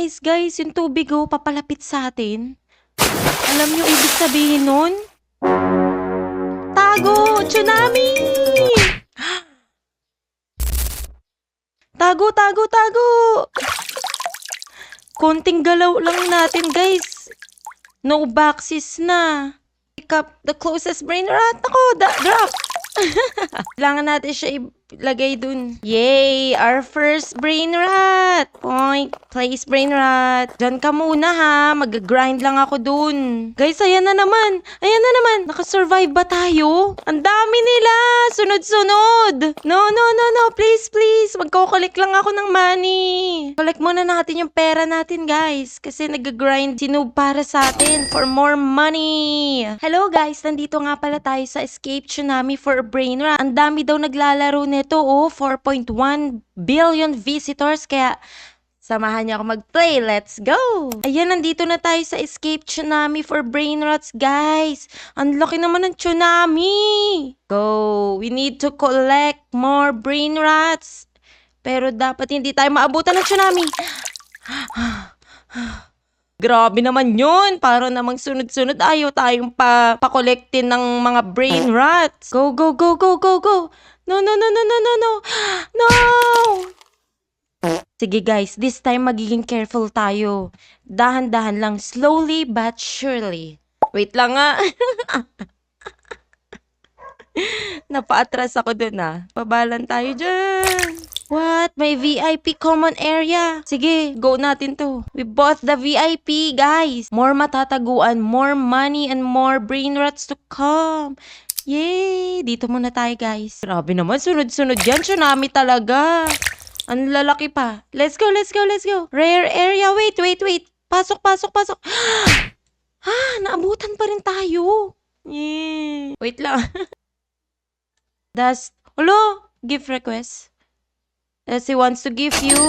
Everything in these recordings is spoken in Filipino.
Guys, yung tubig papalapit sa atin. Alam niyo ibig sabihin nun? Tago! Tsunami! Tago, tago, tago! Konting galaw lang natin, guys. No boxes na. Pick up the closest brain rot. Ako, drop. Kailangan natin siya ilagay dun. Yay! Our first brain rot! Point. Place brain rot. Diyan ka muna ha. Mag-grind lang ako dun. Guys, ayan na naman. Ayan na naman. Nakasurvive ba tayo? Ang dami nila. Sunod-sunod. No. Please, please. Magko-collect lang ako ng money. Collect muna natin yung pera natin, guys. Kasi nag-grind si Noob para sa atin for more money. Hello, guys. Nandito nga pala tayo sa Escape Tsunami for Brain Rot. Ang dami daw naglalaro nito, 4.1 billion visitors. Kaya samahan niyo ako mag-play. Let's go! Ayan, nandito na tayo sa Escape Tsunami for Brain Rots, guys. Ang laki naman ng tsunami. Go! We need to collect more brain rots. Pero dapat hindi tayo maabutan ng tsunami. Grabe naman yun. Para namang sunod-sunod ayaw tayong pa-collectin ng mga brain rots. Go, go, go, go, go, go. No. No! Sige guys, this time magiging careful tayo. Dahan-dahan lang, slowly but surely. Wait lang nga. Napaatras ako dun Pabalan tayo dyan. What? May VIP common area. Sige, go natin to. We bought the VIP, guys. More matataguan, more money, and more brain rots to come. Yay! Dito muna tayo, guys. Grabe naman, sunod-sunod yan. Tsunami talaga. Ang lalaki pa. Let's go. Rare area. Wait. Pasok. Naabutan pa rin tayo. Yeah. Wait lang. Hello? Gift request. He wants to give you.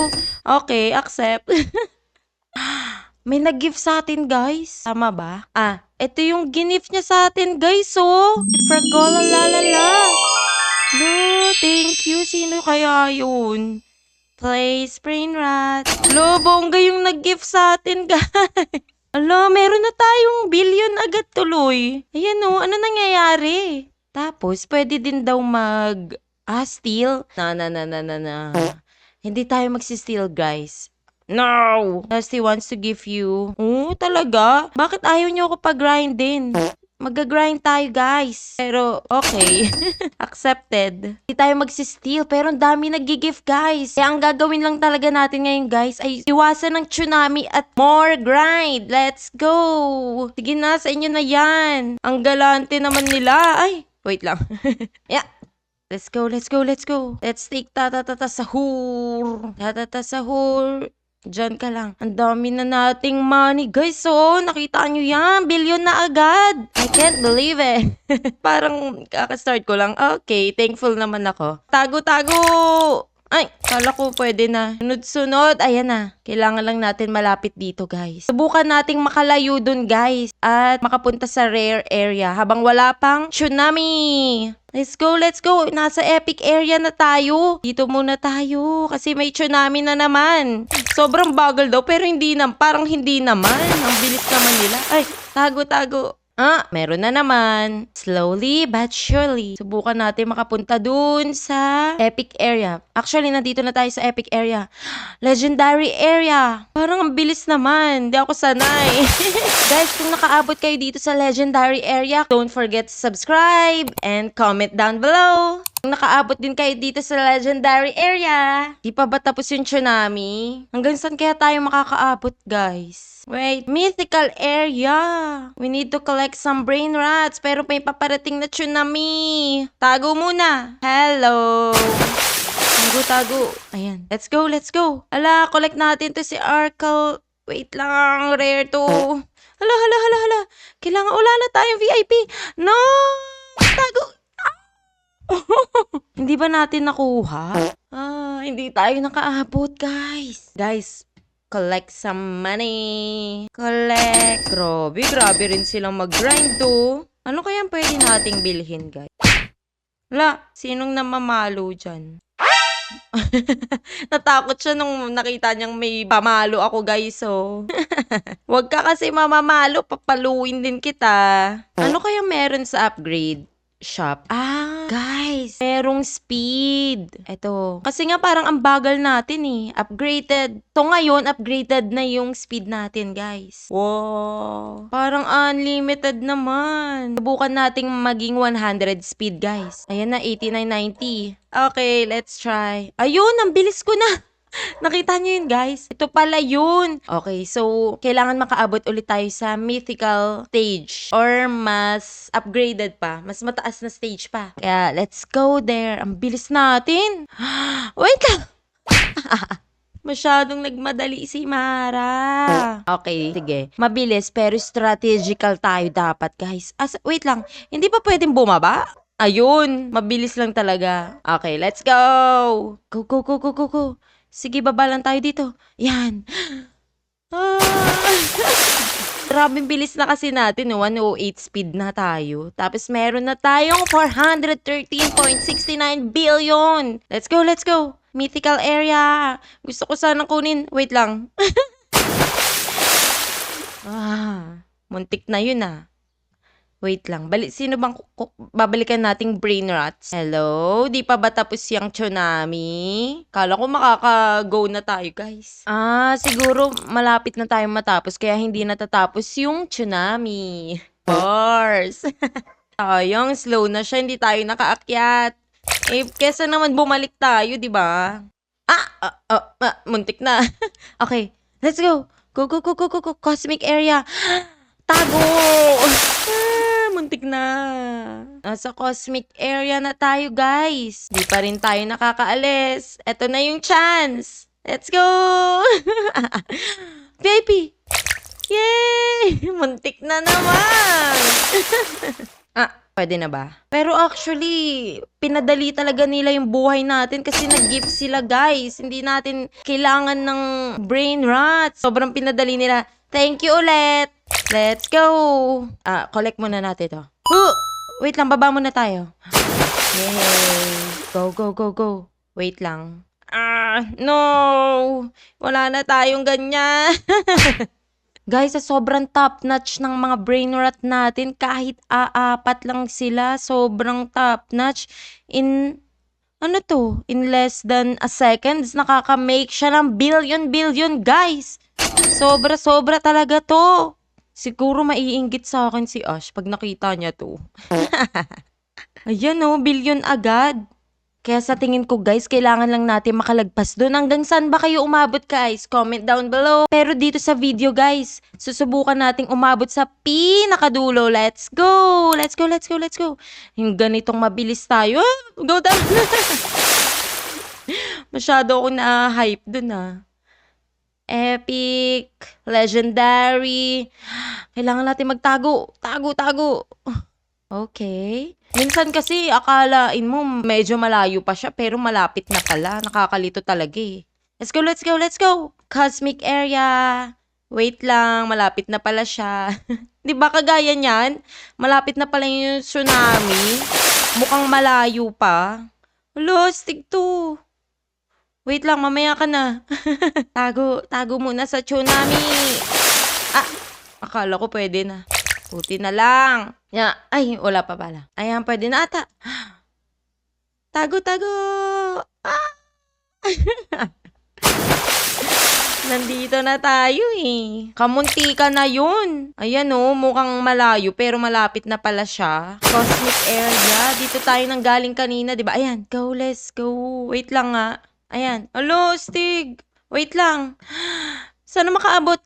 Okay, accept. May nag-gift sa atin, guys. Tama ba? Ito yung ginift niya sa atin, guys, Fragola lalala. No, thank you. Sino kaya yun? Place brain rat. Bongga yung nag-gift sa atin, guys. Meron na tayong billion agad tuloy. Ayan ano nangyayari? Tapos, pwede din daw steal. Na. Hindi tayo magsi-steal, guys. No! He wants to give you. Talaga? Bakit ayaw niyo ako pag-grindin? Mag-grind tayo, guys. Pero, okay. Accepted. Hindi tayo magsi-steal, pero ang dami nag-gift, guys. Kaya ang gagawin lang talaga natin ngayon, guys, ay iwasan ng tsunami at more grind. Let's go! Sige na, sa inyo na yan. Ang galante naman nila. Ay, wait lang. Yeah. Let's go. Let's take sahur. Sahur. Diyan ka lang. Ang dami na nating money. Guys, nakita nyo yan. Billion na agad. I can't believe it. Parang kakastart ko lang. Okay, thankful naman ako. Tago. Ay, kala ko pwede na. Sunod-sunod. Ayan na. Kailangan lang natin malapit dito, guys. Subukan nating makalayo dun, guys. At makapunta sa rare area habang wala pang tsunami. Let's go. Nasa epic area na tayo. Dito muna tayo kasi may tsunami na naman. Sobrang bagal daw pero parang hindi naman. Ang bilis naman nila. Ay, tago. Meron na naman. Slowly but surely. Subukan natin makapunta dun sa epic area. Actually, nandito na tayo sa epic area. Legendary area. Parang ang bilis naman. Di ako sanay. Guys, kung nakaabot kayo dito sa legendary area, don't forget to subscribe and comment down below. Kung nakaabot din kayo dito sa legendary area, di pa ba tapos yung tsunami? Hanggang saan kaya tayo makakaabot, guys? Wait, mythical area. We need to collect some brain rats, pero may paparating na tsunami. Tago muna. Hello. Tago. Ayan. Let's go. Collect natin to si Arkle. Wait lang, rare to. Hala. Kailangan wala na tayong VIP. No! Tago. Hindi ba natin nakuha? Hindi tayo nakaabot, guys. Guys, collect some money. Collect. Grabe rin silang mag-grind to. Ano kaya pwede nating bilhin, guys? Sinong namamalo dyan? Natakot siya nung nakita niyang may pamalo ako, guys, so. Wag ka kasi mamamalo, papaluin din kita. Ano kaya meron sa upgrade shop? Guys, merong speed. Eto. Kasi nga parang ang bagal natin eh. Upgraded. So ngayon, upgraded na yung speed natin, guys. Wow. Parang unlimited naman. Subukan nating maging 100 speed, guys. Ayan na, 89.90. Okay, let's try. Ayun, ang bilis ko na. Nakita niyo yun, guys? Ito pala yun. Okay, so, kailangan makaabot ulit tayo sa mythical stage or mas upgraded pa. Mas mataas na stage pa. Kaya, let's go there. Ang bilis natin. Wait lang. Masyadong nagmadali si Mara. Okay, sige. Mabilis pero strategical tayo dapat, guys. Wait lang. Hindi pa pwedeng bumaba? Ayun, mabilis lang talaga. Okay, let's go. Go, go, go, go, go, go. Sige, baba lang tayo dito. Yan. Grabing bilis na kasi natin, 108 speed na tayo. Tapos meron na tayong 413.69 billion. Let's go, let's go. Mythical area. Gusto ko sanang kunin. Wait lang. Muntik na yun ah. Wait lang. Sino bang babalikan nating brain rats? Hello? Di pa ba tapos yung tsunami? Kala ko makaka-go na tayo, guys. Siguro malapit na tayo matapos kaya hindi natatapos yung tsunami. Of course. Sayang, slow na siya. Hindi tayo nakaakyat. Kesa naman bumalik tayo, di ba? Muntik na. Okay, let's go. Go, go, go, go, go, go. Cosmic area. Tago! Muntik na. Nasa cosmic area na tayo, guys. Di pa rin tayo nakakaalis. Eto na yung chance. Let's go! VIP! Yay! Muntik na naman! Pwede na ba? Pero actually, pinadali talaga nila yung buhay natin kasi nag-gift sila, guys. Hindi natin kailangan ng brain rot. Sobrang pinadali nila. Thank you ulit! Let's go! Collect muna natin to. Wait lang, baba muna tayo. Yay! Go, go, go, go. Wait lang. No! Wala na tayong ganyan. Guys, sa sobrang top-notch ng mga brain rot natin, kahit aapat lang sila, sobrang top-notch. In less than a seconds, nakaka-make siya ng billion, guys. Sobra-sobra talaga to. Siguro maiinggit sa akin si Ash pag nakita niya to. Ayan billion agad. Kaya sa tingin ko, guys, kailangan lang natin makalagpas doon. Hanggang saan ba kayo umabot, guys? Comment down below. Pero dito sa video, guys, susubukan nating umabot sa pinakadulo. Let's go! Let's go, let's go, let's go. Yung ganitong mabilis tayo. Go down! Masyado ako na-hype doon Epic, legendary. Kailangan natin magtago. Tago. Okay. Minsan kasi akalain mo medyo malayo pa siya pero malapit na pala. Nakakalito talaga Let's go, let's go, let's go. Cosmic area. Wait lang, malapit na pala siya. Di ba kagaya niyan? Malapit na pala yung tsunami. Mukhang malayo pa. Hello, stick to. Wait lang, mamaya ka na. Tago muna sa tsunami. Akala ko pwede na. Puti na lang. Ay, wala pa pala. Ayan, pwede na ata. Tago. Nandito na tayo Kamunti ka na yun. Ayan mukhang malayo pero malapit na pala siya. Cosmic area. Dito tayo nang galing kanina, di ba? Ayan, go, let's go. Wait lang Ayan. Hello, Stig. Wait lang. Sana makaabot.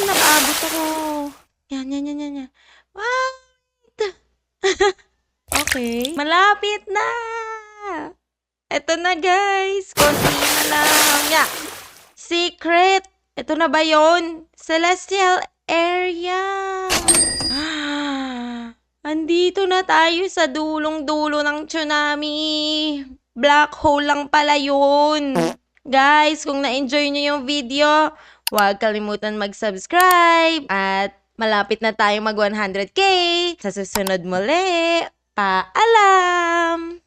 Nakaabot ako. Yan. What? Okay. Malapit na. Eto na, guys. Konti na lang. Secret. Ito na ba yon? Celestial area. Andito na tayo sa dulong-dulo ng tsunami. Black hole lang pala yun. Guys, kung na-enjoy nyo yung video, huwag kalimutan mag-subscribe. At malapit na tayo mag 100K. Sa susunod muli. Paalam!